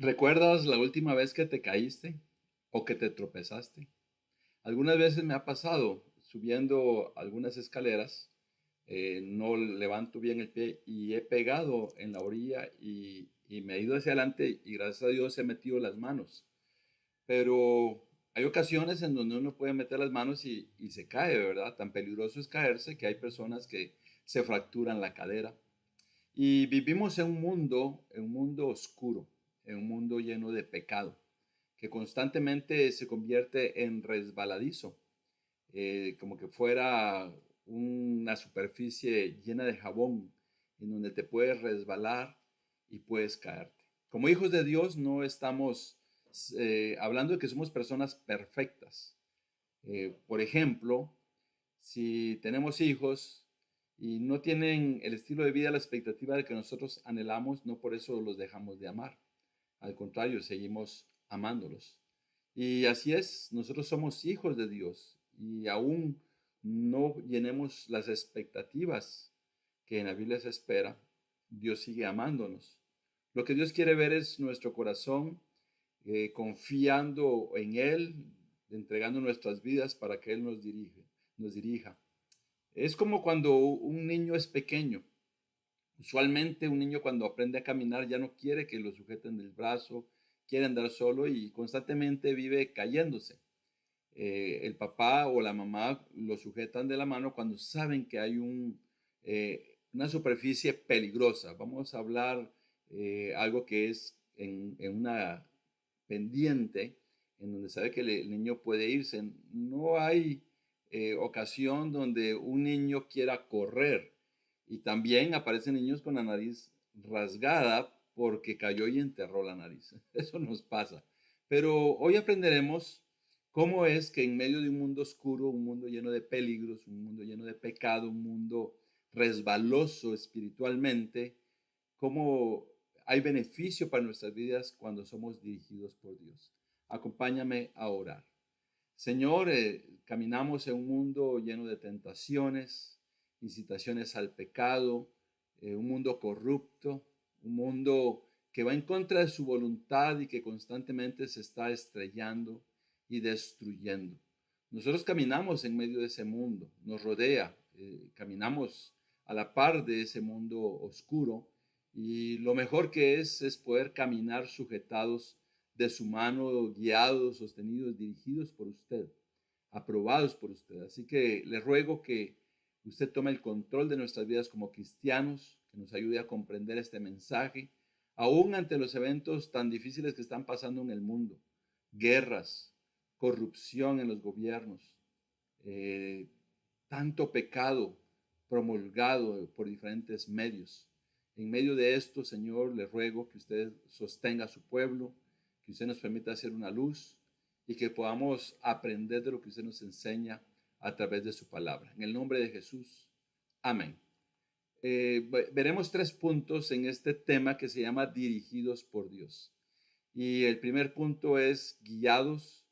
¿Recuerdas la última vez que te caíste o que te tropezaste? Algunas veces me ha pasado subiendo algunas escaleras, no levanto bien el pie y he pegado en la orilla y me he ido hacia adelante y gracias a Dios he metido las manos. Pero hay ocasiones en donde uno puede meter las manos y se cae, ¿verdad? Tan peligroso es caerse que hay personas que se fracturan la cadera. Y vivimos en un mundo oscuro, en un mundo lleno de pecado, que constantemente se convierte en resbaladizo, como que fuera una superficie llena de jabón, en donde te puedes resbalar y puedes caerte. Como hijos de Dios no estamos hablando de que somos personas perfectas. Por ejemplo, si tenemos hijos y no tienen el estilo de vida, la expectativa de que nosotros anhelamos, no por eso los dejamos de amar. Al contrario, seguimos amándolos. Y así es, nosotros somos hijos de Dios y aún no llenemos las expectativas que en la Biblia se espera, Dios sigue amándonos. Lo que Dios quiere ver es nuestro corazón confiando en Él, entregando nuestras vidas para que Él nos dirija. Es como cuando un niño es pequeño. Usualmente un niño cuando aprende a caminar ya no quiere que lo sujeten del brazo, quiere andar solo y constantemente vive cayéndose. El papá o la mamá lo sujetan de la mano cuando saben que hay una superficie peligrosa. Vamos a hablar algo que es en una pendiente, en donde sabe que el niño puede irse. No hay ocasión donde un niño quiera correr. Y también aparecen niños con la nariz rasgada porque cayó y enterró la nariz. Eso nos pasa. Pero hoy aprenderemos cómo es que en medio de un mundo oscuro, un mundo lleno de peligros, un mundo lleno de pecado, un mundo resbaloso espiritualmente, cómo hay beneficio para nuestras vidas cuando somos dirigidos por Dios. Acompáñame a orar. Señor, caminamos en un mundo lleno de tentaciones, incitaciones al pecado, un mundo corrupto, un mundo que va en contra de su voluntad y que constantemente se está estrellando y destruyendo. Nosotros caminamos en medio de ese mundo, nos rodea, caminamos a la par de ese mundo oscuro y lo mejor que es poder caminar sujetados de su mano, guiados, sostenidos, dirigidos por usted, aprobados por usted. Así que le ruego que usted tome el control de nuestras vidas como cristianos, que nos ayude a comprender este mensaje, aún ante los eventos tan difíciles que están pasando en el mundo, guerras, corrupción en los gobiernos, eh, tanto pecado promulgado por diferentes medios. En medio de esto, Señor, le ruego que usted sostenga a su pueblo, que usted nos permita hacer una luz y que podamos aprender de lo que usted nos enseña a través de su palabra. En el nombre de Jesús, amén. Veremos tres puntos en este tema que se llama dirigidos por Dios. Y el primer punto es guiados,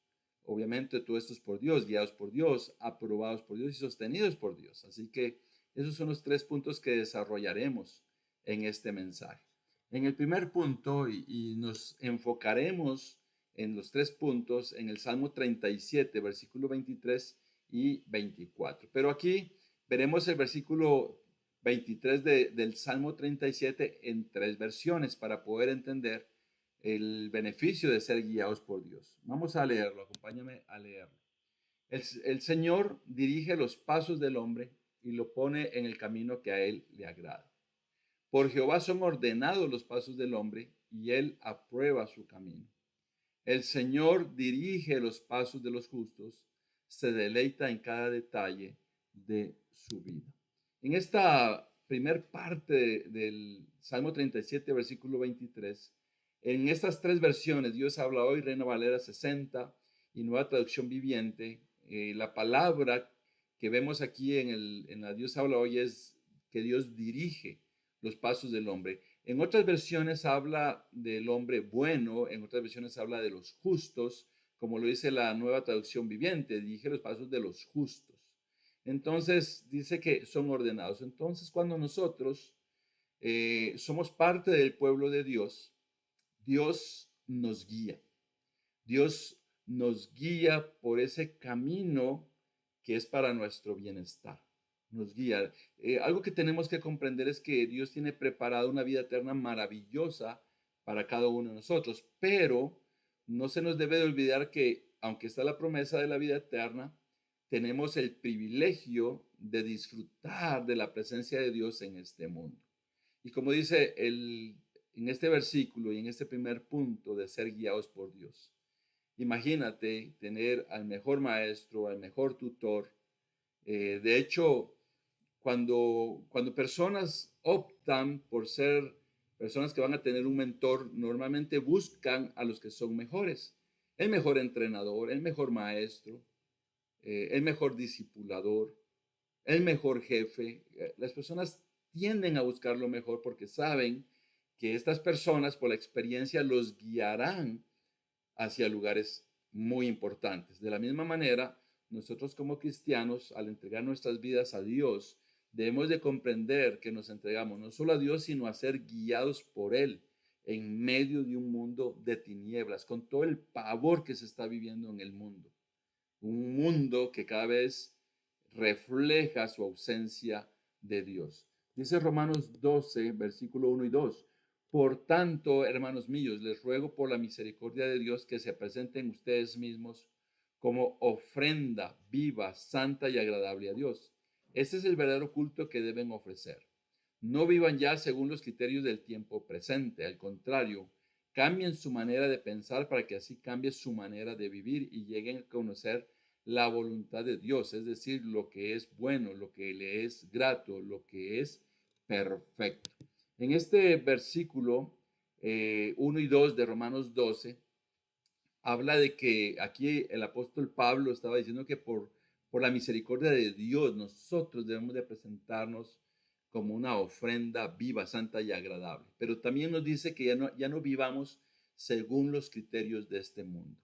obviamente todo esto es por Dios, guiados por Dios, aprobados por Dios y sostenidos por Dios. Así que esos son los tres puntos que desarrollaremos en este mensaje. En el primer punto, y nos enfocaremos en los tres puntos, en el Salmo 37, versículo 23 y 24. Pero aquí veremos el versículo 23 del Salmo 37 en tres versiones para poder entender el beneficio de ser guiados por Dios. Vamos a leerlo, acompáñame a leerlo. El Señor dirige los pasos del hombre y lo pone en el camino que a él le agrada. Por Jehová son ordenados los pasos del hombre y él aprueba su camino. El Señor dirige los pasos de los justos, se deleita en cada detalle de su vida. En esta primer parte del Salmo 37, versículo 23, en estas tres versiones, Dios habla hoy, Reina Valera 60 y Nueva Traducción Viviente. La palabra que vemos aquí en la Dios habla hoy es que Dios dirige los pasos del hombre. En otras versiones habla del hombre bueno, en otras versiones habla de los justos, como lo dice la Nueva Traducción Viviente, dirige los pasos de los justos. Entonces dice que son ordenados. Entonces cuando nosotros somos parte del pueblo de Dios, Dios nos guía. Dios nos guía por ese camino que es para nuestro bienestar. Nos guía. Algo que tenemos que comprender es que Dios tiene preparada una vida eterna maravillosa para cada uno de nosotros, pero no se nos debe de olvidar que, aunque está la promesa de la vida eterna, tenemos el privilegio de disfrutar de la presencia de Dios en este mundo. Y como dice en este versículo y en este primer punto de ser guiados por Dios. Imagínate tener al mejor maestro, al mejor tutor. De hecho, cuando personas optan por ser personas que van a tener un mentor, normalmente buscan a los que son mejores. El mejor entrenador, el mejor maestro, el mejor discipulador, el mejor jefe. Las personas tienden a buscar lo mejor porque saben que estas personas, por la experiencia, los guiarán hacia lugares muy importantes. De la misma manera, nosotros como cristianos, al entregar nuestras vidas a Dios, debemos de comprender que nos entregamos no solo a Dios, sino a ser guiados por Él en medio de un mundo de tinieblas, con todo el pavor que se está viviendo en el mundo. Un mundo que cada vez refleja su ausencia de Dios. Dice Romanos 12, versículo 1 y 2. Por tanto, hermanos míos, les ruego por la misericordia de Dios que se presenten ustedes mismos como ofrenda viva, santa y agradable a Dios. Este es el verdadero culto que deben ofrecer. No vivan ya según los criterios del tiempo presente, al contrario, cambien su manera de pensar para que así cambie su manera de vivir y lleguen a conocer la voluntad de Dios, es decir, lo que es bueno, lo que le es grato, lo que es perfecto. En este versículo 1 y 2 de Romanos 12, habla de que aquí el apóstol Pablo estaba diciendo que por la misericordia de Dios nosotros debemos de presentarnos como una ofrenda viva, santa y agradable. Pero también nos dice que ya no vivamos según los criterios de este mundo.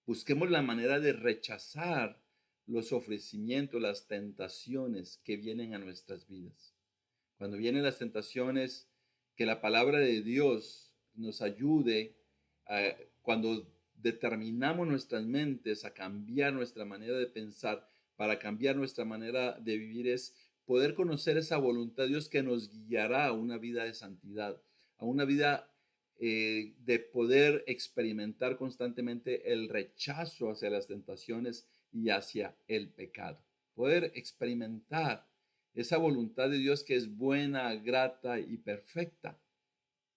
Busquemos la manera de rechazar los ofrecimientos, las tentaciones que vienen a nuestras vidas. Cuando vienen las tentaciones, que la palabra de Dios nos ayude cuando determinamos nuestras mentes a cambiar nuestra manera de pensar, para cambiar nuestra manera de vivir, es poder conocer esa voluntad de Dios que nos guiará a una vida de santidad, a una vida de poder experimentar constantemente el rechazo hacia las tentaciones y hacia el pecado. Poder experimentar esa voluntad de Dios que es buena, grata y perfecta.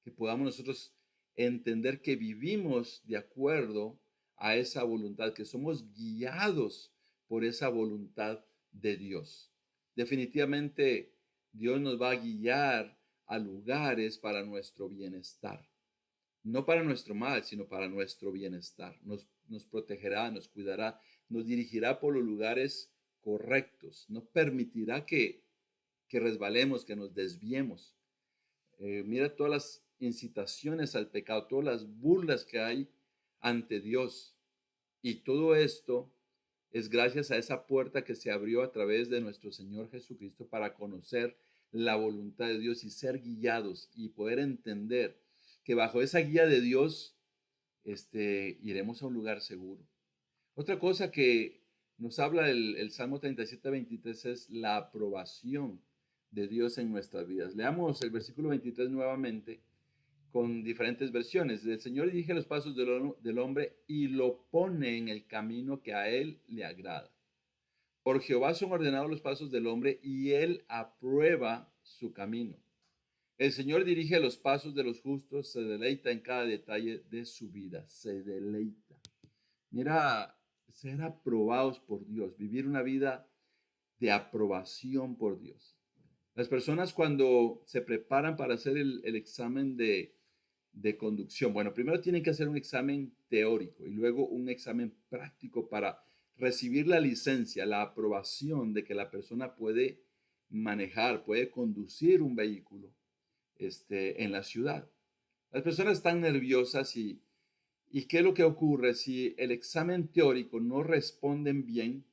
Que podamos nosotros entender que vivimos de acuerdo a esa voluntad, que somos guiados por esa voluntad de Dios. Definitivamente Dios nos va a guiar a lugares para nuestro bienestar. No para nuestro mal, sino para nuestro bienestar. Nos protegerá, nos cuidará, nos dirigirá por los lugares correctos. No permitirá que resbalemos, que nos desviemos. Mira todas las incitaciones al pecado, todas las burlas que hay ante Dios. Y todo esto es gracias a esa puerta que se abrió a través de nuestro Señor Jesucristo para conocer la voluntad de Dios y ser guiados y poder entender que bajo esa guía de Dios iremos a un lugar seguro. Otra cosa que nos habla el Salmo 37-23 es la aprobación de Dios en nuestras vidas. Leamos el versículo 23 nuevamente con diferentes versiones. El Señor dirige los pasos del hombre y lo pone en el camino que a él le agrada. Por Jehová son ordenados los pasos del hombre y él aprueba su camino. El Señor dirige los pasos de los justos, se deleita en cada detalle de su vida, se deleita. Mira, ser aprobados por Dios, vivir una vida de aprobación por Dios. Las personas cuando se preparan para hacer el examen de conducción, bueno, primero tienen que hacer un examen teórico y luego un examen práctico para recibir la licencia, la aprobación de que la persona puede manejar, puede conducir un vehículo en la ciudad. Las personas están nerviosas ¿y qué es lo que ocurre? Si el examen teórico no responden bien,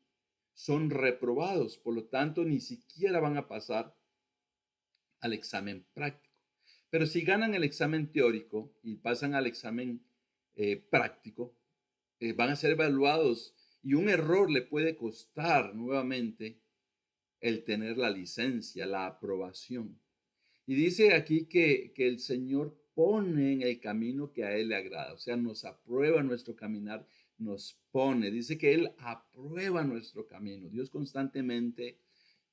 son reprobados, por lo tanto ni siquiera van a pasar al examen práctico. Pero si ganan el examen teórico y pasan al examen práctico, van a ser evaluados y un error le puede costar nuevamente el tener la licencia, la aprobación. Y dice aquí que el Señor pone en el camino que a Él le agrada, o sea, nos aprueba nuestro caminar, nos pone, dice que Él aprueba nuestro camino. Dios constantemente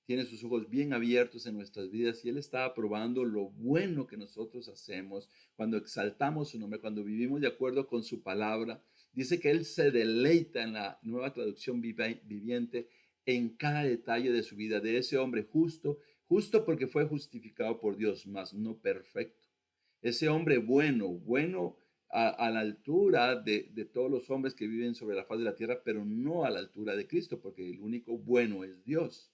tiene sus ojos bien abiertos en nuestras vidas y Él está aprobando lo bueno que nosotros hacemos cuando exaltamos su nombre, cuando vivimos de acuerdo con su palabra. Dice que Él se deleita en la nueva traducción viviente en cada detalle de su vida, de ese hombre justo, justo porque fue justificado por Dios, mas no perfecto. Ese hombre bueno, bueno a la altura de todos los hombres que viven sobre la faz de la tierra, pero no a la altura de Cristo, porque el único bueno es Dios.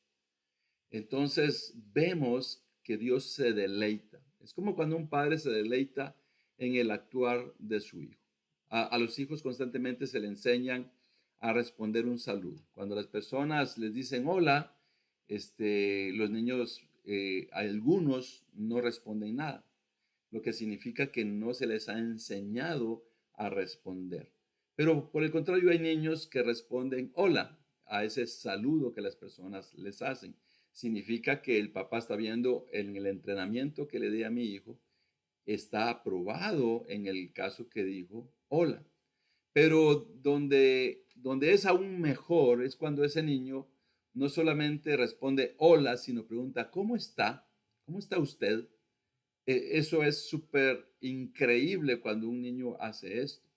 Entonces vemos que Dios se deleita. Es como cuando un padre se deleita en el actuar de su hijo. A los hijos constantemente se le enseñan a responder un saludo. Cuando las personas les dicen hola, los niños, algunos no responden nada, lo que significa que no se les ha enseñado a responder. Pero por el contrario, hay niños que responden hola a ese saludo que las personas les hacen. Significa que el papá está viendo en el entrenamiento que le di a mi hijo, está aprobado en el caso que dijo hola. Pero donde es aún mejor es cuando ese niño no solamente responde hola, sino pregunta, ¿cómo está? ¿Cómo está usted? Eso es súper increíble cuando un niño hace esto.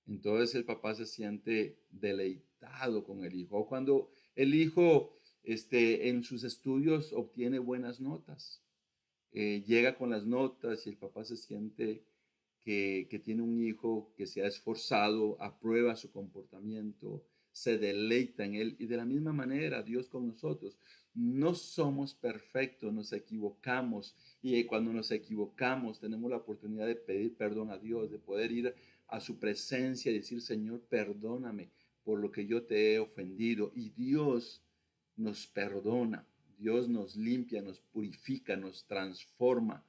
Entonces el papá se siente deleitado con el hijo. O cuando el hijo en sus estudios obtiene buenas notas, llega con las notas y el papá se siente que tiene un hijo que se ha esforzado, aprueba su comportamiento, se deleita en él. Y de la misma manera, Dios con nosotros. No somos perfectos, nos equivocamos. Y cuando nos equivocamos, tenemos la oportunidad de pedir perdón a Dios, de poder ir a su presencia y decir, Señor, perdóname por lo que yo te he ofendido. Y Dios nos perdona. Dios nos limpia, nos purifica, nos transforma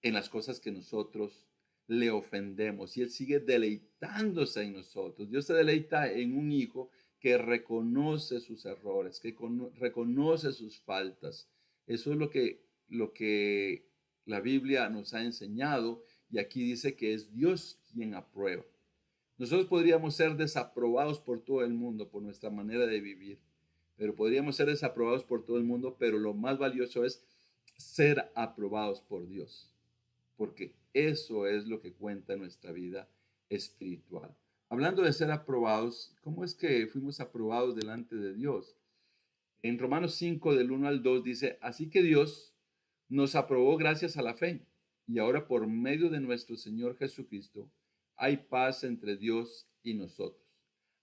en las cosas que nosotros le ofendemos. Y Él sigue deleitándose en nosotros. Dios se deleita en un hijo que reconoce sus errores, que reconoce sus faltas. Eso es lo que la Biblia nos ha enseñado y aquí dice que es Dios quien aprueba. Nosotros podríamos ser desaprobados por todo el mundo por nuestra manera de vivir, pero podríamos ser desaprobados por todo el mundo, pero lo más valioso es ser aprobados por Dios, porque eso es lo que cuenta en nuestra vida espiritual. Hablando de ser aprobados, ¿cómo es que fuimos aprobados delante de Dios? En Romanos 5, del 1 al 2 dice, así que Dios nos aprobó gracias a la fe, y ahora por medio de nuestro Señor Jesucristo hay paz entre Dios y nosotros,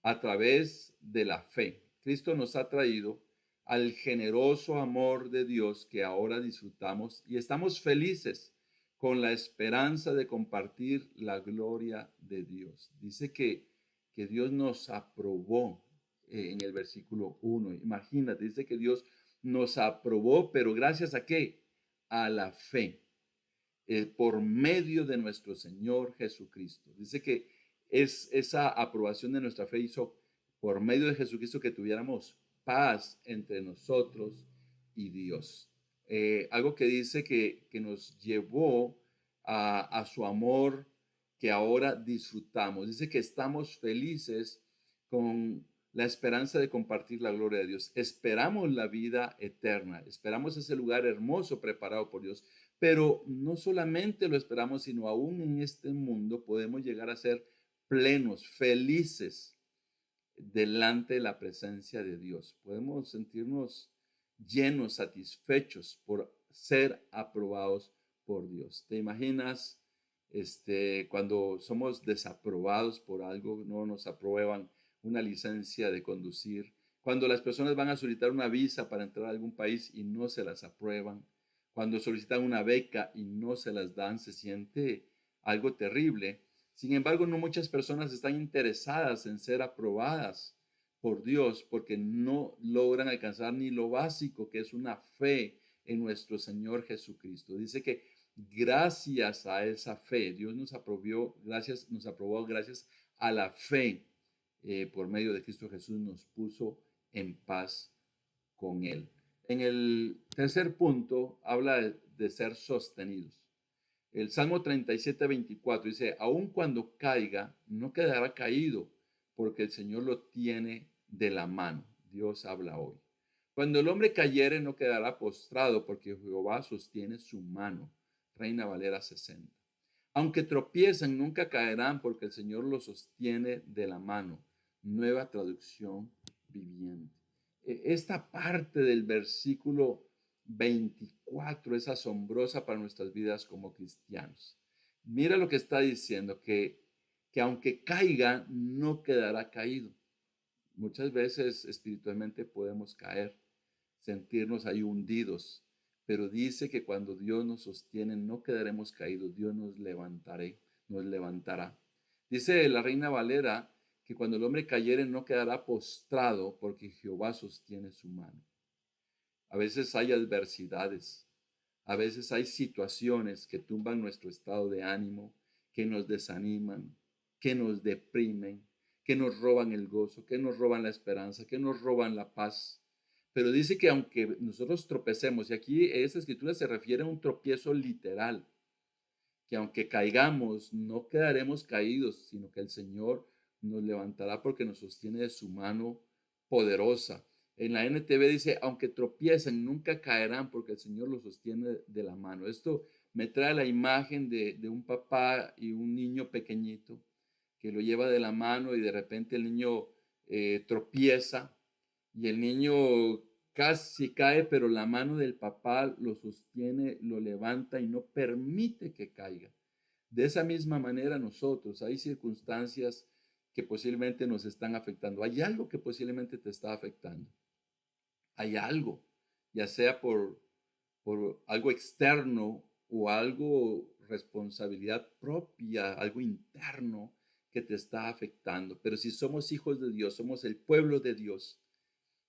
a través de la fe. Cristo nos ha traído al generoso amor de Dios que ahora disfrutamos y estamos felices con la esperanza de compartir la gloria de Dios. Dice que Dios nos aprobó en el versículo 1. Imagínate, dice que Dios nos aprobó, pero gracias a qué? A la fe, por medio de nuestro Señor Jesucristo. Dice que es esa aprobación de nuestra fe hizo por medio de Jesucristo que tuviéramos paz entre nosotros y Dios. Algo que dice que nos llevó a su amor que ahora disfrutamos. Dice que estamos felices con la esperanza de compartir la gloria de Dios. Esperamos la vida eterna, esperamos ese lugar hermoso preparado por Dios, pero no solamente lo esperamos, sino aún en este mundo podemos llegar a ser plenos, felices delante de la presencia de Dios. Podemos sentirnos llenos, satisfechos por ser aprobados por Dios. ¿Te imaginas cuando somos desaprobados por algo, no nos aprueban una licencia de conducir? Cuando las personas van a solicitar una visa para entrar a algún país y no se las aprueban, cuando solicitan una beca y no se las dan, se siente algo terrible. Sin embargo, no muchas personas están interesadas en ser aprobadas por Dios porque no logran alcanzar ni lo básico, que es una fe en nuestro Señor Jesucristo. Dice que gracias a esa fe. Dios nos aprobó gracias a la fe por medio de Cristo Jesús, nos puso en paz con Él. En el tercer punto habla de ser sostenidos. El Salmo 37:24 dice, aun cuando caiga, no quedará caído, porque el Señor lo tiene de la mano. Dios habla hoy. Cuando el hombre cayere, no quedará postrado, porque Jehová sostiene su mano. Reina Valera 60. Aunque tropiezan, nunca caerán, porque el Señor los sostiene de la mano. Nueva traducción viviente. Esta parte del versículo 24 es asombrosa para nuestras vidas como cristianos. Mira lo que está diciendo, que aunque caiga, no quedará caído. Muchas veces espiritualmente podemos caer, sentirnos ahí hundidos, pero dice que cuando Dios nos sostiene no quedaremos caídos, Dios nos levantará. Dice la Reina Valera que cuando el hombre cayere no quedará postrado porque Jehová sostiene su mano. A veces hay adversidades, a veces hay situaciones que tumban nuestro estado de ánimo, que nos desaniman, que nos deprimen, que nos roban el gozo, que nos roban la esperanza, que nos roban la paz. Pero dice que aunque nosotros tropecemos, y aquí esta escritura se refiere a un tropiezo literal, que aunque caigamos, no quedaremos caídos, sino que el Señor nos levantará porque nos sostiene de su mano poderosa. En la NTV dice, aunque tropiecen, nunca caerán porque el Señor los sostiene de la mano. Esto me trae la imagen de un papá y un niño pequeñito que lo lleva de la mano y de repente el niño tropieza y el niño casi cae, pero la mano del papá lo sostiene, lo levanta y no permite que caiga. De esa misma manera nosotros, hay circunstancias que posiblemente nos están afectando. Hay algo que posiblemente te está afectando. Hay algo, ya sea por algo externo o algo responsabilidad propia, algo interno que te está afectando. Pero si somos hijos de Dios, somos el pueblo de Dios,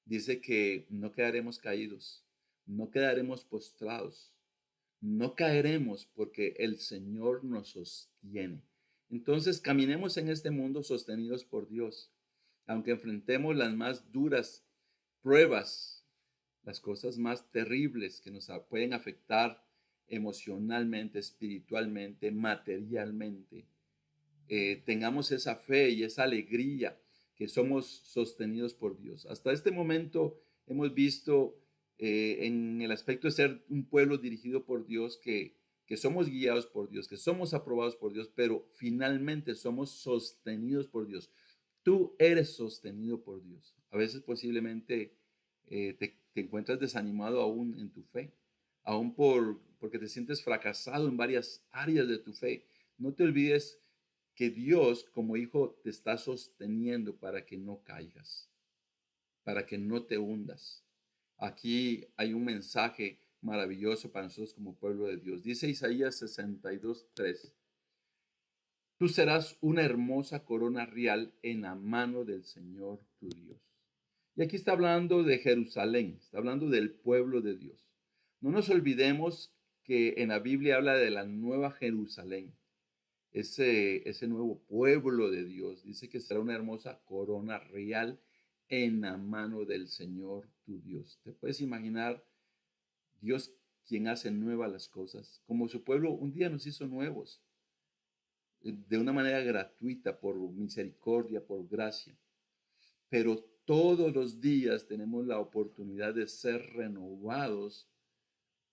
dice que no quedaremos caídos, no quedaremos postrados, no caeremos porque el Señor nos sostiene. Entonces caminemos en este mundo sostenidos por Dios, aunque enfrentemos las más duras pruebas, las cosas más terribles que nos pueden afectar emocionalmente, espiritualmente, materialmente. Tengamos esa fe y esa alegría que somos sostenidos por Dios. Hasta este momento hemos visto en el aspecto de ser un pueblo dirigido por Dios que somos guiados por Dios, que somos aprobados por Dios, pero finalmente somos sostenidos por Dios. Tú eres sostenido por Dios. A veces posiblemente te encuentras desanimado aún en tu fe, aún porque te sientes fracasado en varias áreas de tu fe. No te olvides que Dios como hijo te está sosteniendo para que no caigas, para que no te hundas. Aquí hay un mensaje maravilloso para nosotros como pueblo de Dios. Dice Isaías 62:3. Tú serás una hermosa corona real en la mano del Señor tu Dios. Y aquí está hablando de Jerusalén, está hablando del pueblo de Dios. No nos olvidemos que en la Biblia habla de la nueva Jerusalén, ese nuevo pueblo de Dios. Dice que será una hermosa corona real en la mano del Señor tu Dios. ¿Te puedes imaginar Dios quien hace nuevas las cosas? Como su pueblo un día nos hizo nuevos de una manera gratuita, por misericordia, por gracia. Pero todos los días tenemos la oportunidad de ser renovados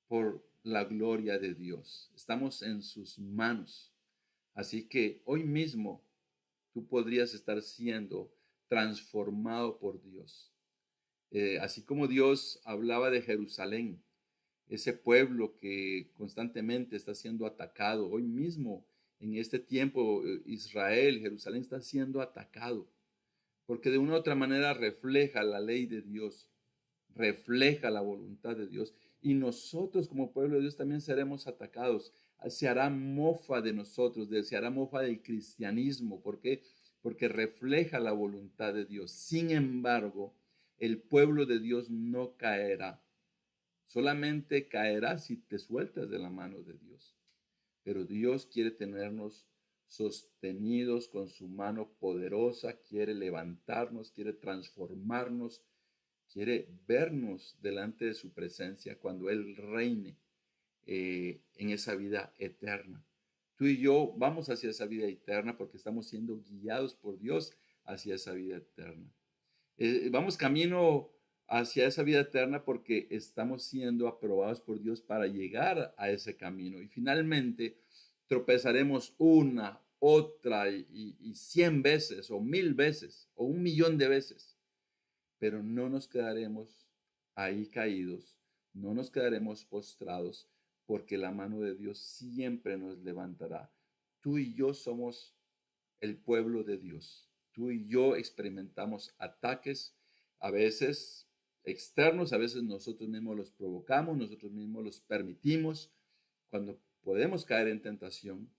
por la gloria de Dios. Estamos en sus manos. Así que hoy mismo tú podrías estar siendo transformado por Dios. Así como Dios hablaba de Jerusalén, ese pueblo que constantemente está siendo atacado. Hoy mismo, en este tiempo, Israel, Jerusalén está siendo atacado, porque de una u otra manera refleja la ley de Dios, refleja la voluntad de Dios. Y nosotros como pueblo de Dios también seremos atacados. Se hará mofa de nosotros, se hará mofa del cristianismo. ¿Por qué? Porque refleja la voluntad de Dios. Sin embargo, el pueblo de Dios no caerá. Solamente caerás si te sueltas de la mano de Dios. pero Dios quiere tenernos sostenidos con su mano poderosa, quiere levantarnos, quiere transformarnos, quiere vernos delante de su presencia cuando Él reine en esa vida eterna. Tú y yo vamos hacia esa vida eterna porque estamos siendo guiados por Dios hacia esa vida eterna. Vamos camino hacia esa vida eterna porque estamos siendo aprobados por Dios para llegar a ese camino. Y finalmente tropezaremos una, otra y 100 veces o 1000 veces o 1 millón de veces, pero no nos quedaremos ahí caídos, no nos quedaremos postrados, porque la mano de Dios siempre nos levantará. Tú y yo somos el pueblo de Dios. Tú y yo experimentamos ataques, a veces externos, a veces nosotros mismos los provocamos, nosotros mismos los permitimos, cuando podemos caer en tentación,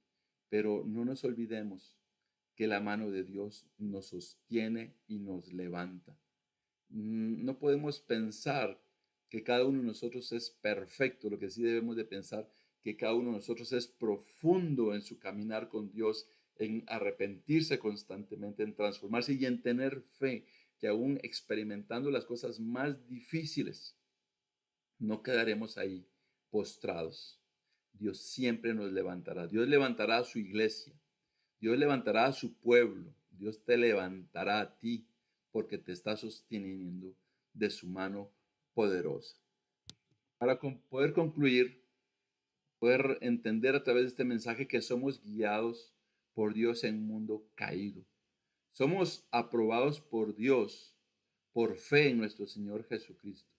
pero no nos olvidemos que la mano de Dios nos sostiene y nos levanta. No podemos pensar que cada uno de nosotros es perfecto, lo que sí debemos de pensar que cada uno de nosotros es profundo en su caminar con Dios, en arrepentirse constantemente, en transformarse y en tener fe, que aún experimentando las cosas más difíciles, no quedaremos ahí postrados. Dios siempre nos levantará. Dios levantará a su iglesia. Dios levantará a su pueblo. Dios te levantará a ti porque te está sosteniendo de su mano poderosa. Para poder concluir, poder entender a través de este mensaje que somos guiados por Dios en un mundo caído. Somos aprobados por Dios por fe en nuestro Señor Jesucristo.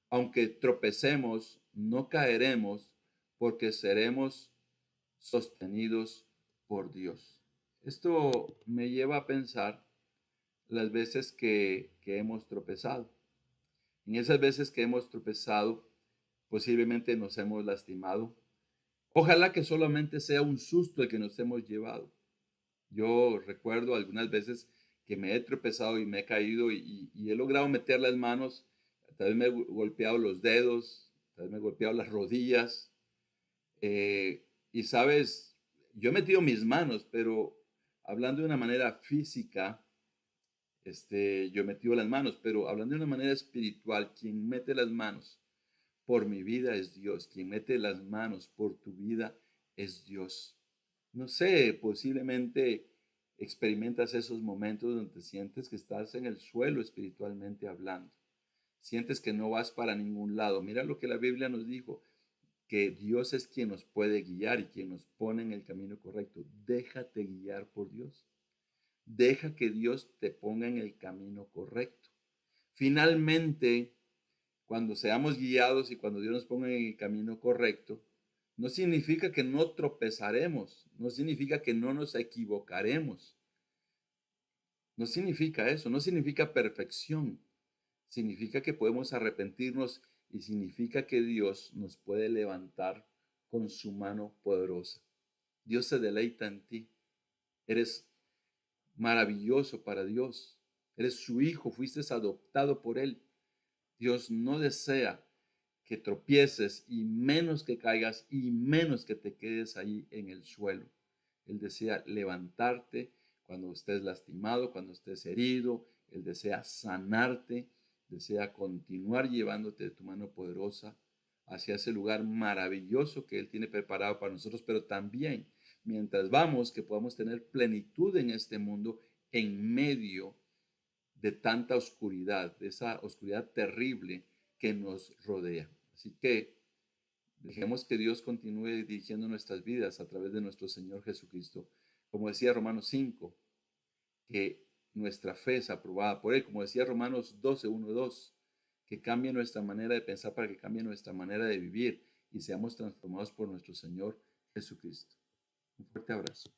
Aunque tropecemos, no caeremos porque seremos sostenidos por Dios. Esto me lleva a pensar las veces que hemos tropezado. En esas veces que hemos tropezado, posiblemente nos hemos lastimado. Ojalá que solamente sea un susto el que nos hemos llevado. Yo recuerdo algunas veces que me he tropezado y me he caído y he logrado meter las manos, tal vez me he golpeado los dedos, tal vez me he golpeado las rodillas. Y sabes, yo he metido mis manos, pero hablando de una manera física, yo he metido las manos, pero hablando de una manera espiritual, quien mete las manos por mi vida es Dios, quien mete las manos por tu vida es Dios. No sé, posiblemente experimentas esos momentos donde te sientes que estás en el suelo espiritualmente hablando. Sientes que no vas para ningún lado. Mira lo que la Biblia nos dijo, que Dios es quien nos puede guiar y quien nos pone en el camino correcto. Déjate guiar por Dios. Deja que Dios te ponga en el camino correcto. Finalmente, cuando seamos guiados y cuando Dios nos ponga en el camino correcto, no significa que no tropezaremos, no significa que no nos equivocaremos. No significa eso, no significa perfección. Significa que podemos arrepentirnos y significa que Dios nos puede levantar con su mano poderosa. Dios se deleita en ti. Eres maravilloso para Dios. Eres su hijo, fuiste adoptado por Él. Dios no desea que tropieces y menos que caigas y menos que te quedes ahí en el suelo. Él desea levantarte cuando estés lastimado, cuando estés herido. Él desea sanarte, desea continuar llevándote de tu mano poderosa hacia ese lugar maravilloso que Él tiene preparado para nosotros, pero también mientras vamos, que podamos tener plenitud en este mundo en medio de tanta oscuridad, de esa oscuridad terrible que nos rodea. Así que dejemos que Dios continúe dirigiendo nuestras vidas a través de nuestro Señor Jesucristo. Como decía Romanos 5, que nuestra fe es aprobada por Él. Como decía Romanos 12, 1, 2, que cambie nuestra manera de pensar para que cambie nuestra manera de vivir y seamos transformados por nuestro Señor Jesucristo. Un fuerte abrazo.